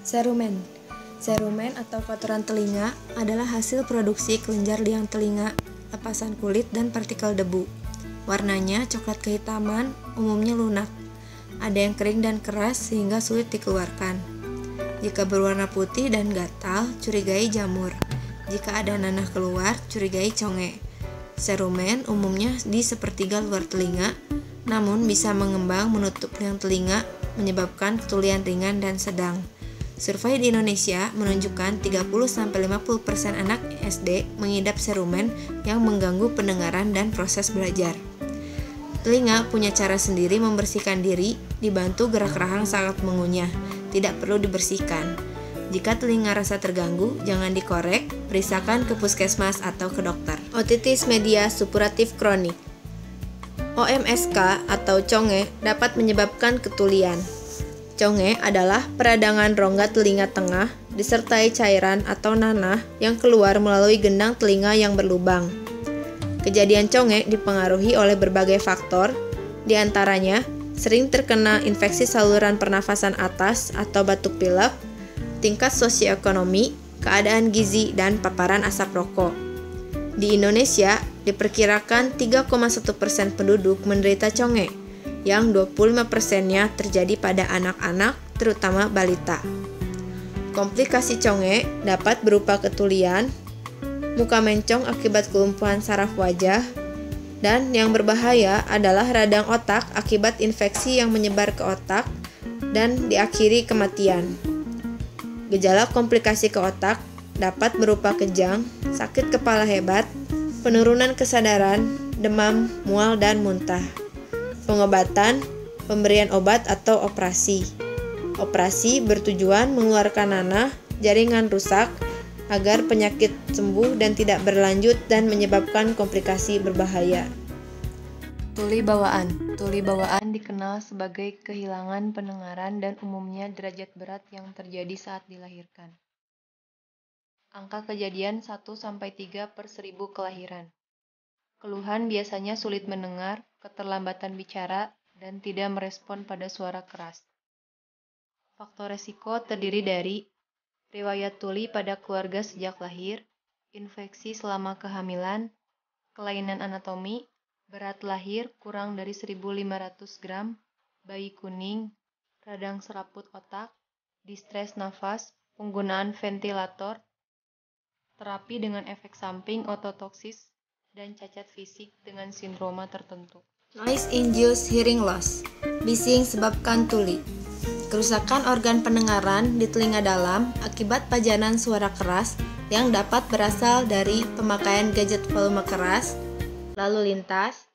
Cerumen. Cerumen atau kotoran telinga adalah hasil produksi kelenjar liang telinga, lepasan kulit, dan partikel debu. Warnanya coklat kehitaman, umumnya lunak. Ada yang kering dan keras sehingga sulit dikeluarkan. Jika berwarna putih dan gatal, curigai jamur. Jika ada nanah keluar, curigai conge. Cerumen umumnya di sepertiga luar telinga, namun bisa mengembang menutup liang telinga, menyebabkan ketulian ringan dan sedang. Survei di Indonesia menunjukkan 30-50% anak SD mengidap cerumen yang mengganggu pendengaran dan proses belajar. Telinga punya cara sendiri membersihkan diri, dibantu gerak rahang sangat mengunyah, tidak perlu dibersihkan. Jika telinga rasa terganggu, jangan dikorek, periksakan ke puskesmas atau ke dokter. Otitis media supuratif kronik. OMSK atau conge dapat menyebabkan ketulian. Conge adalah peradangan rongga telinga tengah disertai cairan atau nanah yang keluar melalui gendang telinga yang berlubang. Kejadian conge dipengaruhi oleh berbagai faktor, di antaranya sering terkena infeksi saluran pernafasan atas atau batuk pilek, tingkat sosioekonomi, keadaan gizi, dan paparan asap rokok. Di Indonesia, diperkirakan 3,1% penduduk menderita conge, yang 25%-nya terjadi pada anak-anak, terutama balita. Komplikasi conge dapat berupa ketulian, muka mencong akibat kelumpuhan saraf wajah, dan yang berbahaya adalah radang otak akibat infeksi yang menyebar ke otak dan diakhiri kematian. Gejala komplikasi ke otak dapat berupa kejang, sakit kepala hebat, penurunan kesadaran, demam, mual, dan muntah. Pengobatan, pemberian obat atau operasi. Operasi bertujuan mengeluarkan nanah, jaringan rusak, agar penyakit sembuh dan tidak berlanjut dan menyebabkan komplikasi berbahaya. Tuli bawaan. Tuli bawaan dikenal sebagai kehilangan pendengaran dan umumnya derajat berat yang terjadi saat dilahirkan. Angka kejadian 1-3 per 1000 kelahiran. Keluhan biasanya sulit mendengar, keterlambatan bicara, dan tidak merespon pada suara keras. Faktor resiko terdiri dari riwayat tuli pada keluarga sejak lahir, infeksi selama kehamilan, kelainan anatomi, berat lahir kurang dari 1.500 gram, bayi kuning, radang seraput otak, distres nafas, penggunaan ventilator, terapi dengan efek samping ototoksis, dan cacat fisik dengan sindroma tertentu. Noise-induced hearing loss. Bising sebabkan tuli. Kerusakan organ pendengaran di telinga dalam akibat pajanan suara keras yang dapat berasal dari pemakaian gadget volume keras, lalu lintas,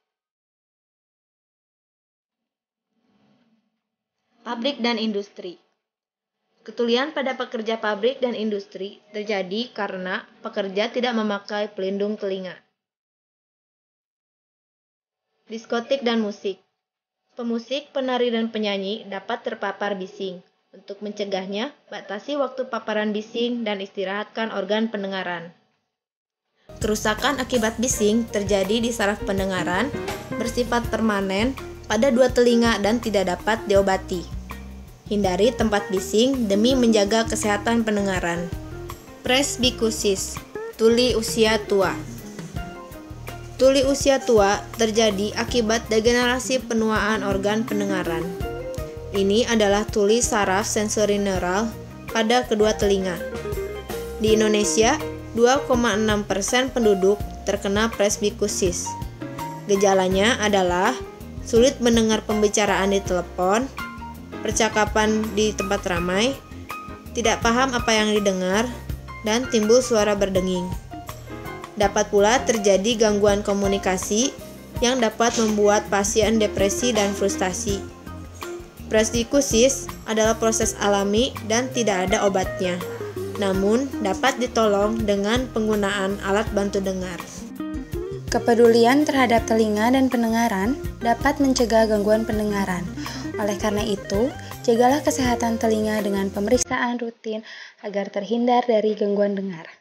pabrik dan industri. Ketulian pada pekerja pabrik dan industri terjadi karena pekerja tidak memakai pelindung telinga. Diskotik dan musik. Pemusik, penari, dan penyanyi dapat terpapar bising. Untuk mencegahnya, batasi waktu paparan bising dan istirahatkan organ pendengaran. Kerusakan akibat bising terjadi di saraf pendengaran, bersifat permanen pada dua telinga dan tidak dapat diobati. Hindari tempat bising demi menjaga kesehatan pendengaran. Presbikusis, tuli usia tua. Tuli usia tua terjadi akibat degenerasi penuaan organ pendengaran. Ini adalah tuli saraf sensorineural pada kedua telinga. Di Indonesia, 2,6% penduduk terkena presbikusis. Gejalanya adalah sulit mendengar pembicaraan di telepon, percakapan di tempat ramai, tidak paham apa yang didengar, dan timbul suara berdenging. Dapat pula terjadi gangguan komunikasi yang dapat membuat pasien depresi dan frustasi. Presbikusis adalah proses alami dan tidak ada obatnya, namun dapat ditolong dengan penggunaan alat bantu dengar. Kepedulian terhadap telinga dan pendengaran dapat mencegah gangguan pendengaran. Oleh karena itu, jagalah kesehatan telinga dengan pemeriksaan rutin agar terhindar dari gangguan dengar.